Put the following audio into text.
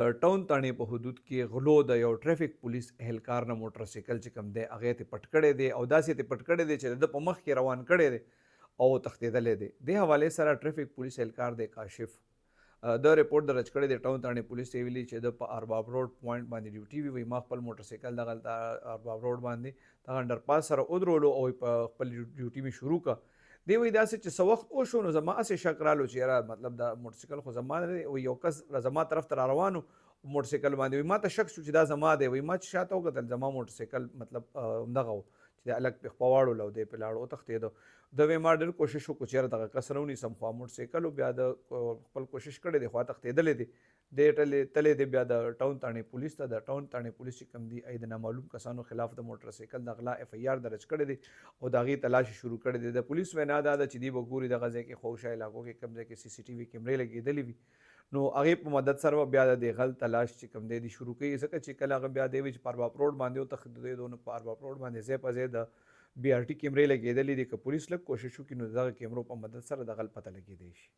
ټاون تاڼې په حدود کې غلو د یو ټریفک پولیس اهلکار نه موټر سایکل چې کوم دی هغې ته پټ کړی دی او داسې یې پټ کړی دی چې د په مخ کې روان کړی دی او تښتېدلی دی. دې حوالې سره ټریفک پولیس اهلکار دی کاشف د رپورټ درج کړی دی. ټاون تاڼې پولیس ته ویلي چې د په ارباب روډ پوینټ باندې ډیوټي وي. ما خپل موټر سایکل دغلته ارباب روډ باندې دغه انډرپاس سره ودرولو او په خپل ډیوټي مې شروع کړه. دی وایي داسې چې څه وخت وشو نو زما هسې شک رالو چې یاره مطلب دا موټر سایکل خو زما نه دی. یو کس زما طرف ته را روان و موټر سایکل باندې. وایي ما ته شک شو چې دا زما دی. وایي ما چې شاته وکتل زما موټر سایکل مطلب همدغه و چې هلک پې خوا واړولو او دی پې لاړ وتښتېده. ده وایي ما ډېر کوشش وکړو چې یاره دغه کس راونیسم خو موټر سایکل و بیا د خپل کوشش کړی دی خو تښتېدلی دی. دی تللی دی بیا د ټاون تاڼې پولیس ته. د ټاون تاڼې پولیس چې کوم دي د نامعلوم کسانو خلاف د موټر سایکل د غلا اف ای آر درج کړی دی او د هغې تلاشي شروع کړی دی. د پولیس وینا دا ده چې دوی به ګوري دغه ځای کې خواوشا علاقو کې کوم ځای کې سی سی ټي وي کیمرې لګېدلې وي نو هغې په مدد سره بیا د دې غل تلاش چې کوم دی شروع کوي. ځکه چې کله هغه بیا دی وایي چې په ارباب روډ باندې وتښتېدو نو په ارباب روډ باندې ځای په ځای د بي آر ټي کیمرې لګېدلې دي. که پولیس لږ کوشش وکړي نو د دغه کیمرو په مدد سره د غل پته لګېدی شي.